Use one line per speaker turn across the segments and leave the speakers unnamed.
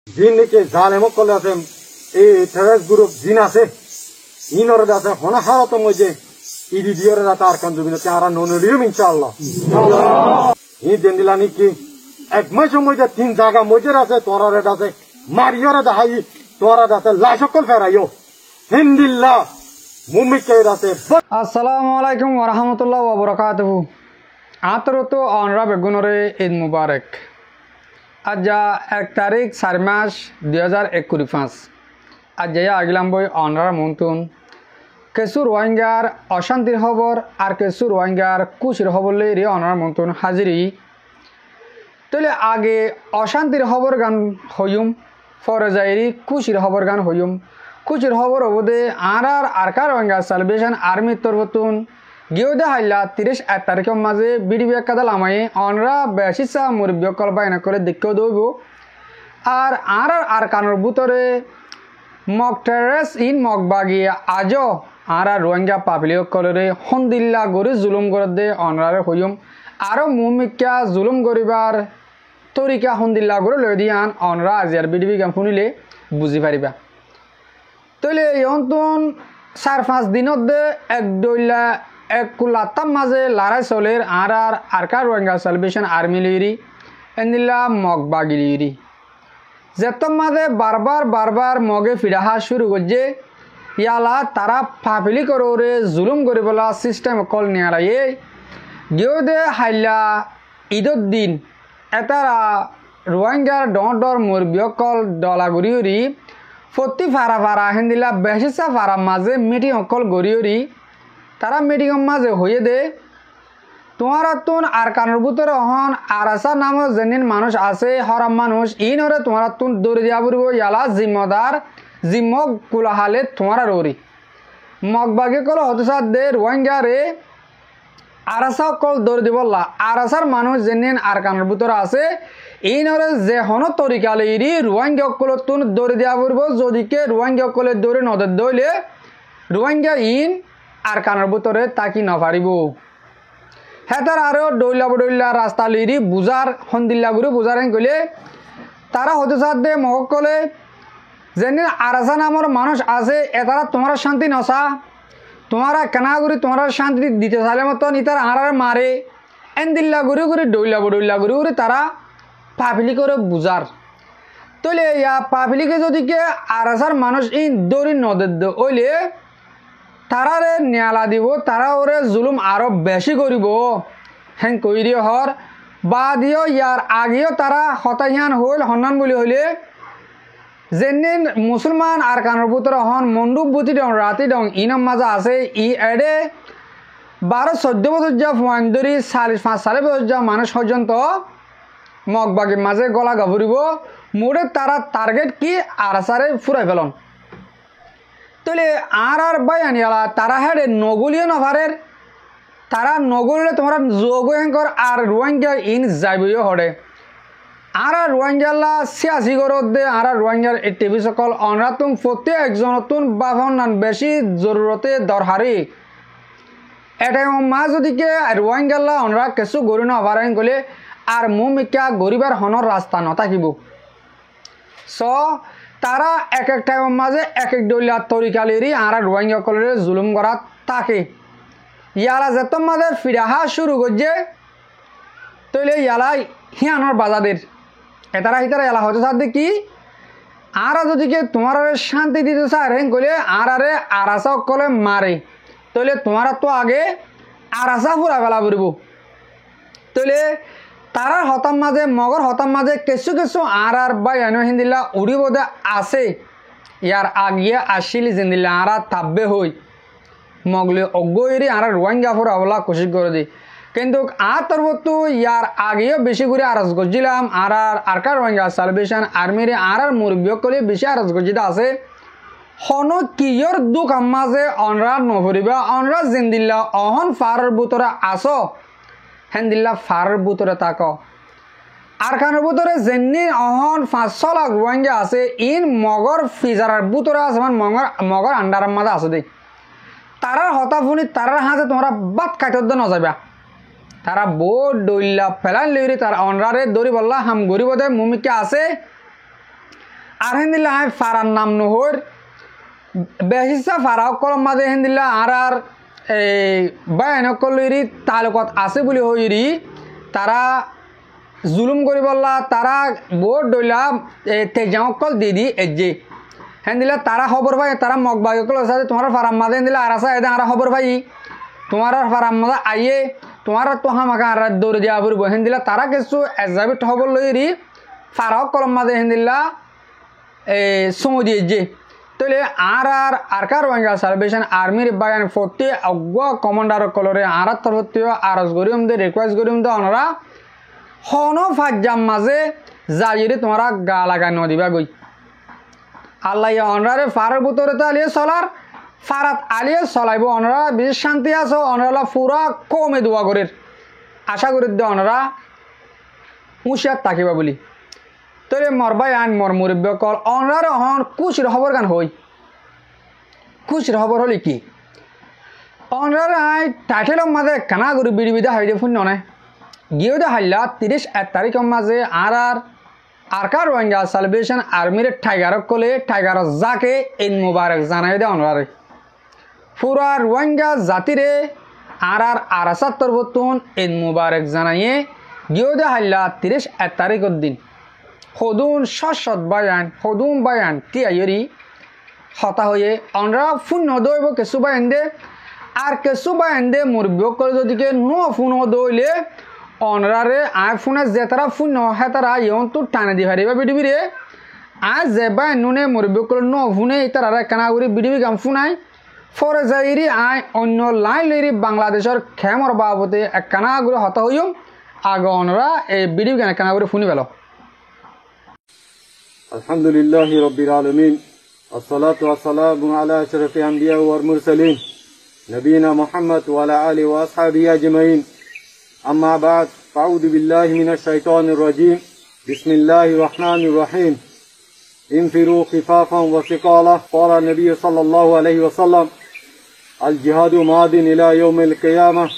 জিন নিকে জালেমক কলে আছে এই টেররিস্ট গ্রুপ জিন আছে ইনরে আছে হনা হারত মজে ইডি দিয়রে রাতা আর কান জমিনে তারা ননলিও ইনশাআল্লাহ ই দেন দিলানি কি এক মাস মজে তিন জায়গা মজে আছে তোরারে আছে মারিয়রে দাহাই তোরা আছে লাশকল ফেরাইও হিন্দিল্লাহ মুমিকে আছে।
আসসালামু আলাইকুম ওয়া রাহমাতুল্লাহি ওয়া বারাকাতুহু। আতরতো অনরা বেগুনরে ঈদ মুবারক। আজ 1 তারিখ 4 মাস 2025। আজ আগলাম বই অনরা মন্তুন কিছু রোহিঙ্গার অশান্তির খবর আর কিছু রোহিঙ্গার কুশির খবর লই অনরা মন্তুন হাজিরি। তাহলে আগে অশান্তির খবর গান হইম পরে যাইরি কুশির খবর গান হইম। কুচির খবর অবধে আরকার রোহিঙ্গা সালভেশন আর্মির তরফতুন গিয়েদে হাইলা 31 তারিখের মাঝে বিডিবি একাদাল আমায় অনরা বেশিসা মুরব্বী কলবায়না করে দেখেও দইব আর কানোর ভিতরে মক টেরেস ইন মক বাগিয়ে আজও রোহিঙ্গা পাবলিক কলরে হন্দিল্লা গরি জুলুম করে দে অনরারে হইম আরও মুমিকা জুলুম করিবার তরিকা হন্দিল্লা করে লই দিয়ান অনরা আজিয়ার বিডিবি গান শুনিলে বুঝি পারিবা। তাহলে ইহতন 4-5 দিনত দে এক কুলাতাম মাঝে লড়াই চলের আরকার রোহিঙ্গা সালভেশন আর্মি লিরি এনিলা মগ বাগি লিরি যেতম মাঝে বারবার মগে ফিরাহা শুরু করছে ইয়ালা তারা ফাফিলি করে জুলুম করে বলা সিস্টেম কল নিয়ারাইয়ে গিয়েও দে হাইলা ঈদর দিন এতারা রোহিঙ্গার ডর মুরব্বী কল ডলাগুড়ি প্রতি ফারা হেন্দিলা বেশিসা ফারা মাঝে মিটিং অকল গড়িয়রি তারা মিটিং মাঝে হয়ে দে তোমার তুন আর কানোর ভিতরে হন আর আসা নাম যেন মানুষ আছে হরাম মানুষ ইনরে তোমার তুন দৌড়ে দিয়া পড়ব ইয়ালা জিম্মদার জিম্ম কুলাহালে তোমার ররি মগবাগে কল হতসাদ দে রোহিঙ্গা রে আর আসা কল দৌড়ে দিবল্লা আর আসার মানুষ যেন আর কানোর ভিতরে আছে ইনরে যে হন তরিকা লইরি রোহিঙ্গা কলে তুন দৌড়ে দিয়া পড়ব যদিকে রোহিঙ্গা কলে দৌড়ে নদর দইলে রোহিঙ্গা ইন আর কানোর ভিতরে তাকি নপারিব হেতার আরও ডইলা রাস্তা লইরি বুজার হন্দিল্লা গুরু বুজার কইলে তারা হতে সাথে মহক কলে যেন আরাসা নামর মানুষ আছে এতারা তোমার শান্তি নসা তোমারা কেনাগুড়ি তোমার শান্তি দিতে চাইলে মতন ইতার আর মারে এনদিল্লা গুরি ডইলা গুরি তারা পাবলি করে বুঝার তলে ইয়া পাবলিকে যদিকে আরাসার মানুষ ইন দৌড়ি নদে ওইলে তারারে নিয়ালা দিব তারা ওরে জুলুম আরো বেশি করিব হ্যাং কইরি হর বা দিও ইয়ার আগেও তারা হতাহিয়ান হইল হন্নান বলি হইলে যেন মুসলমান আর কানোর পুত্র হন মন্ডুপ বুতি ডং রাতি ডং ইনম মাজা আছে ই এডে 12-14 বছর যা ফুয়ান ধরি 4-5 সালে বছর যা মানুষ পর্যন্ত মগবাগের মাঝে গলা গাভরিব মোড়ে তারা টার্গেট কি আর সারে ফুরাই ফেলন তাহলে আর বাই আনিয়ালা তারা হেডে নগুলিও নভারের তারা নগলিলে তোমরা যোগ হেঙ্কর আর রোহিঙ্গা ইন যাইবইও হরে আর রোহিঙ্গালা 86 গরত দে আর রোহিঙ্গার টিভি সকল অনরা তুম প্রত্যেক একজনতুন বাফন বেশি জরুরতে দরহারি এটা মা যদিকে রোহিঙ্গালা অনরা কিছু গরি নভারেন গলে আর মুমিকা গরিবার হনর রাস্তা নথাকিব স তারা এক টাইম মাঝে এক ডইলা তরিকালেরই আর রোহিঙ্গা কলের জুলুম করা থাকে ইয়ালা যেত মাঝে ফিরাহা শুরু করছে তৈলে ইয়ালা হিয়ানোর বাজাদের এতারা হিতারা এলা হতে সাথে কি আর যদিকে তোমার শান্তি দিতে চায় রেন কইলে আরে আরাসা কলে মারে তৈলে তোমার তো আগে আরাসা ফুরা ফেলা পড়ব তৈলে তারার হতাম মাঝে মগর হতাম মাঝে কিছু আর বাই হিন্দিল্লা উড়ি বোধে আছে ইয়ার আগিয়ে আসিলি জিন্দিল্লা আর তাব্বে হই মগলে অজ্ঞরি আর রোহিঙ্গা ফুর আবলা কোশিশ করে দি কিন্তু তরবতু ইয়ার আগেও বেশি করে আরজ গজিলাম আরকার রোহিঙ্গা সালভেশন আর্মির আর মুরব্বী কলে বেশি আরজ গজিদা আছে হন কিয়র দুঃখ মাঝে অনরা নভরিবা অনরা জিন্দিল্লা অহন ফারের বুতরে আস হেন্দিল্লা ফারের বুতরে তাক আর খানের বুতরে যেনি অহন 500 লাখ রোহিঙ্গা আছে ইন মগর ফিজারার বুতরে আছে মগর আন্ডার মাঝে আছে দেই তারার হতাফুনি তারার হাতে তোমরা বাদ কাটদ নযাবা তারা বোর্ড ডইল্লা ফেলান লইরি তার অনরারে দড়ি বললা হাম গরিব দে মুমিকে আছে আর হিন্দিলা আই ফারার নাম নহর বেহিসা ফারা কলম মাঝে হিন্দিলা আর এই বায়ান কলরি তালুকত আছে বলে হইরি তারা জুলুম করি বললা তারা ভোট দইলা তেজাও কল দিদি এজে হেন্দিলা তারা খবর পাই তারা মগবাগ কল আছে তোমার ফারাম মাঝে হিন্দিলা আর আছে এদা আর খবর পাই তোমার ফারাম মাঝে আইয়ে তোমার তো হামাকা আর দৌড়ে দিয়া পড়ব হেন্দিলা তারা কিছু এজাবিট খবর লইরি ফারাও কলম মাঝে হিন্দিলা সময় দিয়ে যে তাহলে আর কার রোহিঙ্গা সালভেশন আর্মির বাগান ফোর্টি অগুয়া কমান্ডার কলরে আর তরফতীয় আরজ করিম দে রিকোয়েস্ট করিম দে ওনারা হন ফাজ্জাম মাঝে যাইরে তোমরা গা লাগাই নদিবা গই আল্লাহ অনরারে ফারের ভিতরে তো আলিয়ে চলার ফারাত আলিয়ে চলাইব অনরা বেশ শান্তি আছো অনরা পুরা কমে দোয়া করির আশা করি দে অনরা হুঁশিয়ার থাকিবা বলি তোরে মরবাই আন মর মুরব্য কল অনরার হন খুশির খবর গান হই খুশির খবর হলি কি অনরার আই টাইটেলের মাঝে কানা গরু বিড়ি বিদা হাইরে ফুন নয় গিয়েও দে হাইলা 31 তারিখের মাঝে আর কার রোহিঙ্গা সালভেশন আর্মির টাইগার কলে টাইগার যাকে ঈদ মুবারক জানাই দে অনরারে পুরা রোহিঙ্গা জাতিরে আর আরাসাত্তর বতুন ঈদ মুবারক জানাইয়ে গিয়েও দে হাইলা 31 তারিখের দিন হদুন সৎ বায়ান হদুন বায়ান কি আইরি হতা হয়ে অনরা ফোন নদইব কেসু বায়ান দে আর কেসু বায়ান দে মুরব্য করে যদিকে নো ফোন দইলে অনরারে আই ফোনে যে তারা ফোন হে তারা ইয়ন তো টানে দি হারিবা বিডিবিরে আজ যে বায়ান নুনে মুরব্য করে নো ফোনে তারা কানা করি বিডিবি গাম ফোনাই ফরে যাইরি আই অন্য লাইন লইরি বাংলাদেশের খেমর বাবতে এক কানা করে হতা হইম আগে অনরা এই বিডিবি গানে কানা করে ফোনি বেলো
الحمد لله رب العالمين الصلاة والسلام على أشرف الأنبياء والمرسلين نبينا محمد وعلى آله وأصحابه أجمعين أما بعد فأعوذ بالله من الشيطان الرجيم بسم الله الرحمن الرحيم انفروا خفافا وثقالا قال النبي صلى الله عليه وسلم الجهاد ماض إلى يوم القيامة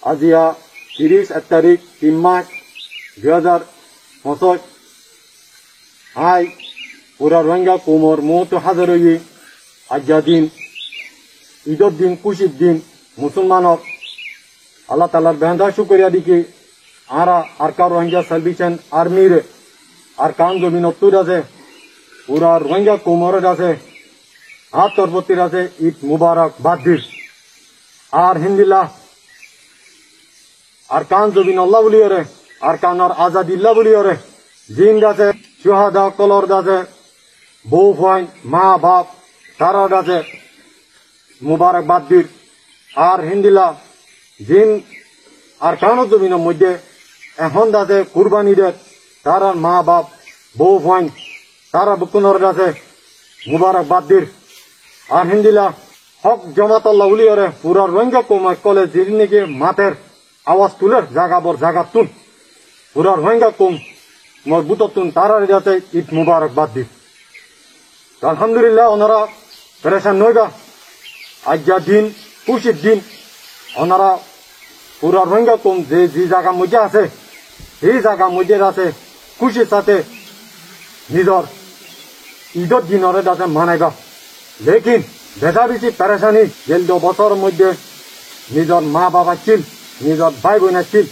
أزياء 30 التاريخ في مارس 2065 হাই পুরা রোহিঙ্গা কোমর মত হাজার হয়ে আজ্ঞা দিন ঈদের দিন খুশির দিন মুসলমানক আল্লাহ তালার বেহদা শুক্রিয়া দিকে আর কার রোহিঙ্গা সালভেশন আর্মির আর কান জমিন অত্তর আছে পুরা রোহিঙ্গা কোমরের আছে হাত তরবতির আছে ঈদ মুবারক বাদ্দির আর হিন্দিল্লা আর কান জমিন আল্লাহ বলিও রে আর কানার আজাদিল্লা বলিও রে জিন আছে সুহাদা কলর আছে বউ ফাইন মা বাপ তারা আছে মুবারক বাদ্দির আর হিন্দিলা জিন আর কান জমিনের মধ্যে এখন আছে কুরবানিদের তারা মা বাপ বউ ফাইন তারা বুকুনর আছে মুবারক বাদ্দির আর হিন্দিলা হক জমাত আল্লাহ উলিয়রে পুরা রোহিঙ্গা কমায় কলে জিনিকে মাতের আওয়াজ তুলের জাগা বর জাগা তুল পুরা রোহিঙ্গা কম মজবুততুন তারা যাতে ঈদ মুবারক বাদ্দি আলহামদুলিল্লাহ ওনারা পরেশান নইগা আজ্ঞা দিন খুশির দিন ওনারা পুরা রোহিঙ্গা কম যে জায়গা মধ্যে আছে সেই জায়গা মধ্যে আছে খুশির সাথে নিজর ঈদের দিনরে যাতে মানাইবা লেকিন বেশা বেশি পেরেশানি গেল বছরের মধ্যে নিজর মা বাবা ছিল নিজর ভাই বোন ছিল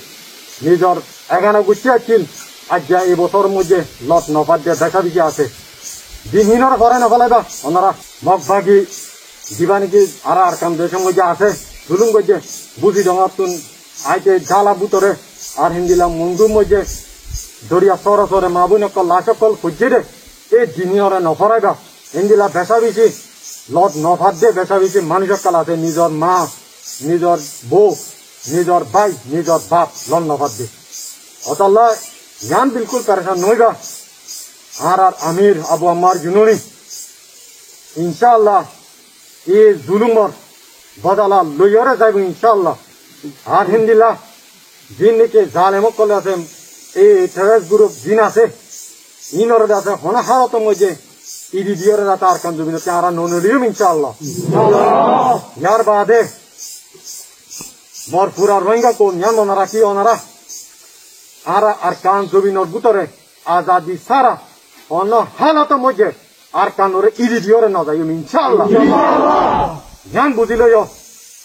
নিজর এগানো গুছিয়া ছিল আজ্ঞা এই বছরের মধ্যে লত নফার দিয়ে বেশা বেশি আছে দিনহীনরা পরে না ফেলাইবা ওনারা মগ ভাগি দিবানিকি আর কাম দেশের মধ্যে আছে জুলুম করছে বুঝি ডঙাতুন আইতে জ্বালা বুতরে আর হিন্দিলা মুন্ডুর মধ্যে দরিয়া সরে সরে মা বোন অকল লাশ অকল খুঁজছে রে এই দিনহীনরা নফরাইবা হিন্দিলা বেশা বেশি লত নফার দিয়ে বেশা বেশি মানুষের কাল আছে নিজর মা নিজর বউ নিজর ভাই নিজর বাপ লন নফার দিয়ে অতাল্লাহ জ্ঞান বিলকুল পরেশান নইগা আর আমির আবু আম্মার জুনুনি ইনশাআল্লাহ এই জুলুমর বদলা লইয়রে যাইব ইনশাআল্লাহ আর হিন্দিলা জিন নিকে জালেম কলে আছে এই টেররিস্ট গ্রুপ জিন আছে ইনরে আছে হনা হারত মধ্যে ইদি দিয়রে রাত আর কান জমিনে তারা ননলিও ইনশাআল্লাহ ইয়ার বাদে মোর পুরা রোহিঙ্গা কোন ইয়ান ওনারা কি ওনারা আর কান জমিনের ভিতরে আজাদি সারা অন্য হালত মধ্যে আর কানোরে ইদি দিওরে না যাই ইনশাআল্লাহ জ্ঞান বুঝিল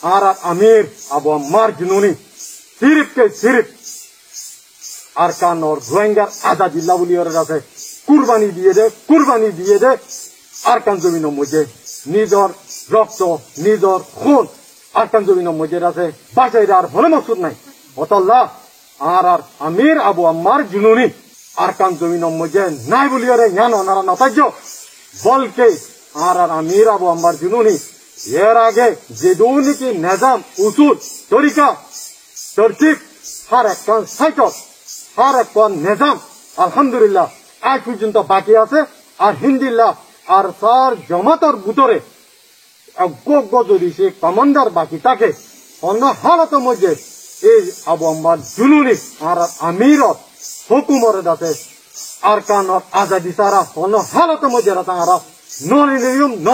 আর আমির আবু আম্মার জুনুনি সিরিফ কে সিরিফ আর কানোর রোহিঙ্গার আজাদিল্লাহ বলি ওর আছে কুরবানি দিয়ে দে আর কান জমিনের মধ্যে নিজর রক্ত নিজর খুন আর কান জমিনের মধ্যে আছে বাঁচাই আর হলে মকসুদ নাই অতল্লাহ আর আমির আবু আম্মার জুনুনি আর কান জমিনের মধ্যে নাই বলি ওরে জ্ঞান ওনারা নতাজ্য বলকে আর আমির আবু আম্মার জুনুনি এর আগে যে দুর্নীতি নিজাম উসুল তরিকা তরতিব হার একখান সাইকল হার একখান নিজাম আলহামদুলিল্লাহ আজ পর্যন্ত বাকি আছে আর হিন্দিল্লাহ আর সার জমাতর ভিতরে যদি সে কমান্ডার বাকি থাকে অন্য হালত মধ্যে এই আবু আম্মার জুনুনি আর আমির হুকুমর আছে আর কানত আজাদি সারা অন্য হালত মধ্যে তারা non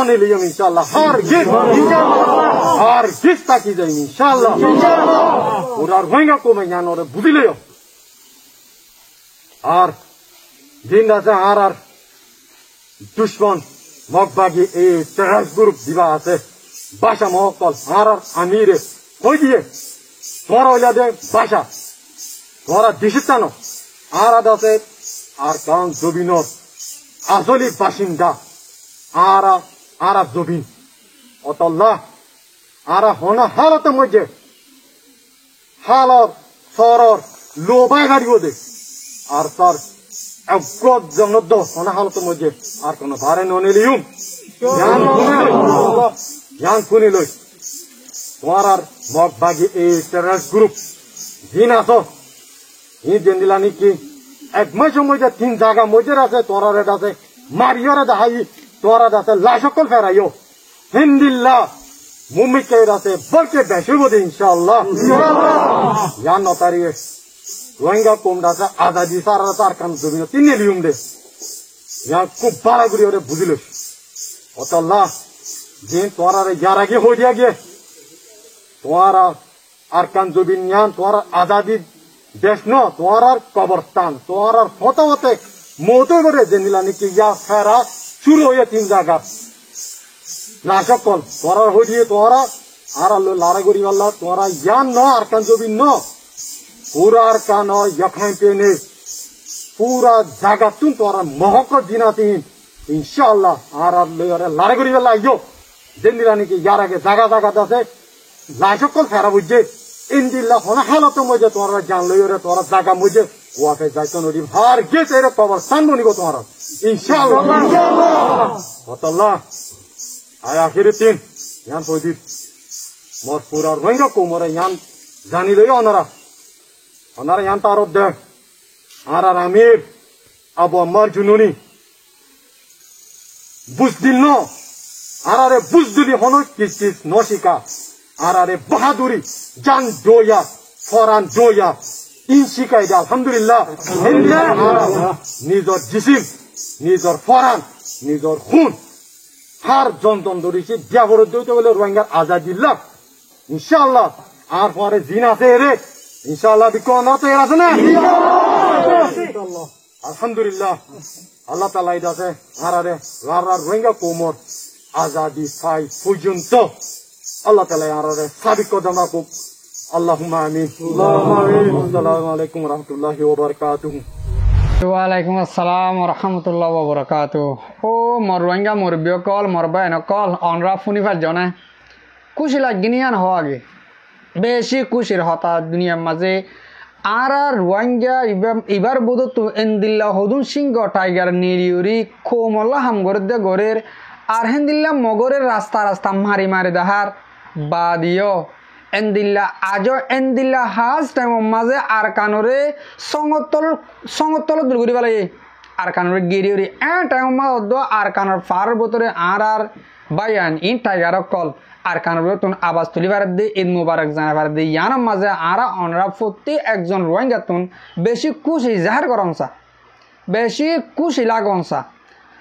iliyum inşallah har git taki jai inşallah orar hoinga ko mai yan ore budileo ar din da ar dushman mokbagi e terrorist group diba ase basha mohkol ar amire koi diye tora oilade basha tora dishitano ar adase ar kan zobinor asoli bashinda আরা জবিন অতল্লাহ আরা হনা হালত মধ্যে হালর সরর লোবাই গাড়িও দে আর তার একগত জনদ হনা হালত মধ্যে আর কোন ভারে ননিলিউম জ্ঞান শুনি লই তোমার আর মগ বাগি এই টেররিস্ট গ্রুপ দিন আসো ই দিন দিলানি কি এক মাস মধ্যে 3 জায়গা মধ্যে আছে তোরার আছে মারিয়রে দেখাই তোরা দাসে লাশকল ফেরাইও হিন্দিল্লাহ মুমিকে রাতে বলকে বেশি বদে ইনশাআল্লাহ ইয়ান নতারিয়ে রোহিঙ্গা কম দাসে আজাদি সারা তার কাম জমিন তিন লিউম দে ইয়া খুব বাড়া গুরি ওরে বুঝিল অতল্লাহ দিন তোরারে যার আগে হয়ে দিয়া গে তোরা আর কাম জমিন ইয়ান তোরা আজাদি দেশ ন তোরার কবরস্থান তোরার ফতোতে মোতে করে জেনিলানি কি ইয়া ফেরা শুরু হয়ে 3 জায়গা লাশকল তোরা হইয়ে তোরা আর আল্লাহ লারাগুড়ি আল্লাহ তোরা ইয়ান ন আর কান জবিন ন পুরা আর কান ইখান পেনে পুরা জায়গা তুন তোরা মহক দিনাতিন ইনশাআল্লাহ আর আল্লাহ লারাগুড়ি আল্লাহ ইয়ো জেন্দিরানি কি ইয়ার আগে জায়গা আছে লাশকল ফেরা বুঝে ইনদিল্লাহ হনা হালত মধ্যে তোরা জান লইরে তোরা জায়গা মধ্যে ওয়াকে যাইতো নদী হার গেছে এর কবরস্থান বনিব তোরা ইনশাআল্লাহ অতল্লাহ আয় আখিরে তিন ইয়ান পয়দিত মোর পুরা রোহিঙ্গা কোমরে ইয়ান জানি লই ওনারা ইয়ান তারত দে আর আমির আবু আম্মার জুনুনি বুঝদিল ন আরে বুঝদিলি হন কিস নশিকা আরে বাহাদুরি জান জোয়া ফরান জোয়া ইনশিকাই দে আলহামদুলিল্লাহ নিজর জিসিম নিজর ফরান নিজর খুন হার যন্ত্রণ ধরেছি ব্যাপার দিতে বলে রোহিঙ্গার আজাদিল্লাহ ইনশাআল্লাহ আর পরে জিন আছে রে ইনশাআল্লাহ বিকন আছে এর আছে না আলহামদুলিল্লাহ আল্লাহ তাআলা ইদাছে আর রোহিঙ্গা কোমর আজাদি পাই পর্যন্ত আল্লাহ তাআলা আর সাবিক কদম রাখুক আল্লাহুম্মা আমিন আসসালামু আলাইকুম ওয়া রাহমাতুল্লাহি ওয়া বারাকাতুহু
ওয়ালাইকুম আসসালাম রহমতুল্লাহ বরকাত ও মোর রোহিঙ্গা মোর বিয়কল মোর বাইনকল অনরা ফুনিফার জনে খুশি লাগিনিয়ান হওয়া আগে বেশি খুশির হতা দুনিয়ার মাঝে আর রোহিঙ্গা এবার বোধ তো এন্দিল্লা হদুন সিংহ টাইগার নিরিউরি খোমল্লা হামগর দে গরের আর হেন্দিল্লা মগরের রাস্তা মারি দেহার বাদিও এন্দিল্লা আজও এন্দিল্লা হাজ টাইমের মাঝে আর কানরে সঙ্গতল দুর্গুরি বেলাই আর কানরে গিরিউরি টাইমের মাঝে আর কানর ফার বোতরে আর বাইয়ান ইন টাইগার কল আর কানর তুন আবাস তুলি ভারত দিয়ে ঈদ মুবারক জানা ভারত দিয়ে ইয়ানোর মাঝে আর অনরা প্রতি একজন রোহিঙ্গা তুন বেশি খুশি জাহার করংসা বেশি খুশি লাগংসা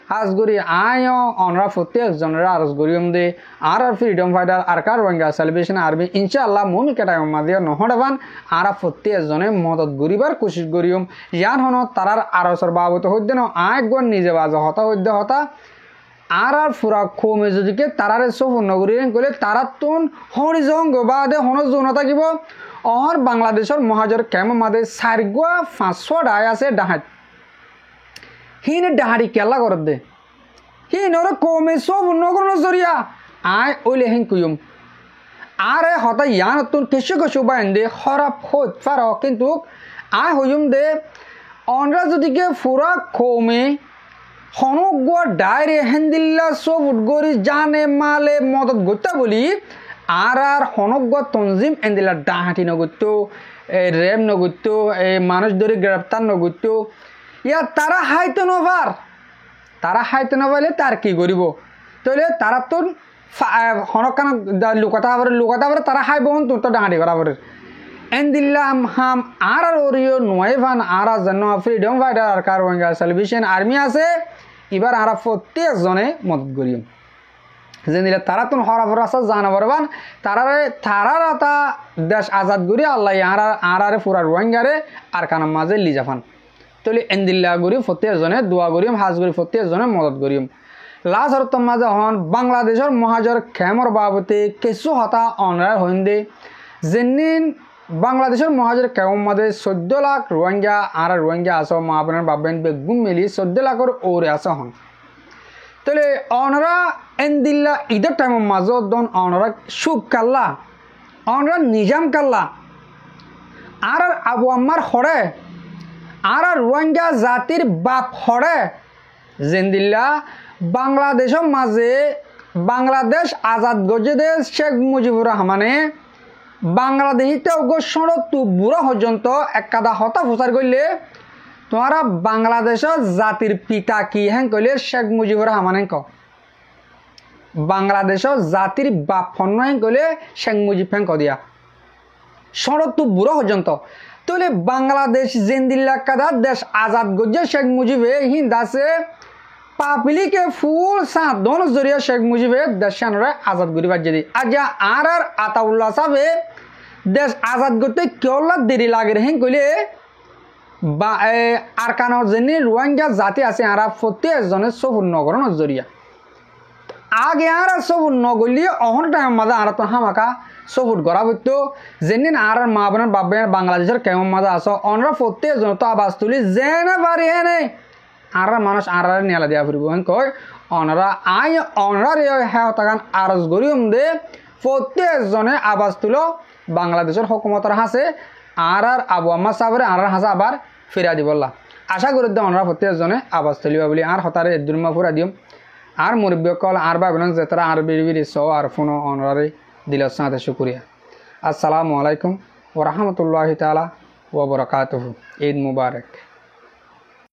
হাজগুড়ি আয়ও অনরা প্রত্যেক জনের আরজ গরিয়ম দে আর ফ্রিডম ফাইটার আর কার রোহিঙ্গা সেলিব্রেশন আরবি ইনশাআল্লাহ মুমি কেটাই মাদিয়া নহড়বান আর প্রত্যেক জনে মদত গরিবার কোশিশ গরিয়ম ইয়ান হন তারার আরসর বাবত হইতে ন আয়গন নিজে বাজা হতা হইতে হতা আর ফুরা কমে যদিকে তারারে সফর নগরী গলে তারা তুন হরিজঙ্গ বাদে হন জন থাকিব অহর বাংলাদেশের মহাজর কেমন মাদে 4-500 ডাই আছে ডাহাত হিনে ডাহারি কেলা করত দে হিনর কমে সফর নগর নজরিয়া আয় ওইলে হিন কুয়ুম আরে হতা ইয়ান তুন কেশু কেশু বাইন দে খরাব হত পার কিন্তু আয় হইম দে অনরা যদিকে ফুরা কমে হনজ্ঞ ডাইরে হেন্দিল্লা সবুট গরি জানে মালে মদত গত্যা বলি আর হনজ্ঞ তঞ্জিম এন্দিল্লা ডাহাটি নগত্য রেম নগত্য মানুষ ধরে গ্রেপ্তার নগত্য ইয়া তারা হাইতে নভার তারা হাইতে নভাইলে তার কি করিব তাহলে তারা তো হনকান লুকাতা পারে তারা হাইব তো তো ডাহাটি করা পারে এন্দিল্লা হাম আর ওরিও নয় ভান আর যেন ফ্রিডম ফাইটার আর কার রোহিঙ্গা সেলিব্রেশন আর্মি আছে এবার আর প্রত্যেক জনে মদত করিম যেদিলে তারা তুন হরাফর আছে জানা পারবান তারার এটা দেশ আজাদ করি আল্লাহ আর পুরা রোহিঙ্গারে আর কানার মাঝে লিজাফান তাহলে এন্দিল্লা করি প্রত্যেক জনে দোয়া করিম হাজ করি প্রত্যেক জনে মদত করিম লাস্ট আর মাঝে হন বাংলাদেশের মহাজর খেমর বাবতে কিছু হতা অনরার হইন্দে যেদিন বাংলাদেশের মহাজের কেমন মাঝে 14 লাখ রোহিঙ্গা আর রোহিঙ্গা আস মা আপনার বাবেন বেগুম মিলি 14 লাখের ওরে আসা হন তাহলে অনরা এন্দিল্লা ঈদের টাইমের মাঝে দন অনরা সুখ কাল্লা অনরা নিজাম কাল্লা আর আবু আম্মার হরে আর রোহিঙ্গা জাতির বাপ হরে জেন্দিল্লা বাংলাদেশের মাঝে বাংলাদেশ আজাদ গজে দেশ শেখ মুজিবুর রহমানে বাংলাদেশিতে অগস্বর তু বুড়ো পর্যন্ত একাদা হতা প্রচার করলে তোমারা বাংলাদেশের জাতির পিতা কি হ্যাঁ কইলে শেখ মুজিবুর রহমান হ্যাঁ বাংলাদেশের জাতির বাপ ফন্ন হ্যাঁ কইলে শেখ মুজিব হ্যাঁ দিয়া শরৎ তু বুড়ো পর্যন্ত তাহলে বাংলাদেশ জেন্দিল্লা কাদা দেশ আজাদ গজ্জে শেখ মুজিবে হিন্দ আছে পাপিলিকে ফুল সাধন জরিয়া শেখ মুজিবে দেশানরে আজাদ করিবার যদি আজ আর আতাউল্লাহ সাহেবে দেশ আজাদ করতে কেউলা দেরি লাগে হেন কইলে বা আর কানোর জেনে রোহিঙ্গা জাতি আছে আর প্রত্যেক জনে সবুর নগর জরিয়া আগে আর সবুর নগরলি অহন টাইম মাঝে আর তো হামাকা সবুর গড়া হইতো যেদিন আর মা বোনের বাবা বাংলাদেশের কেমন মাঝে আসো অনরা প্রত্যেক জন তো আবাস তুলি যেনে পারি হেনে আর মানুষ আর নেলা দিয়া ফুরব কয় অনরা আই অনরার হ্যাঁ তাকান আরজ গরিয়ম দে প্রত্যেক জনে আবাস তুলো বাংলাদেশের হুকুমতের হাসে আর আবু আম্মা সাহেবের আর হাসা আবার ফিরা দিবল্লা আশা করি অনরা প্রত্যেক জনে আবাস তুলিবা বলি আর হতারে দুর্মা ফুরা দিম আর মুরব্বী কল আর ভাবলেন যে তারা আর বিড়ি সো আর ফোন অনরারে দিল সাথে শুক্রিয়া আসসালামু আলাইকুম ওয়া রাহমাতুল্লাহি তাআলা ওয়া বারাকাতুহু ঈদ মুবারক।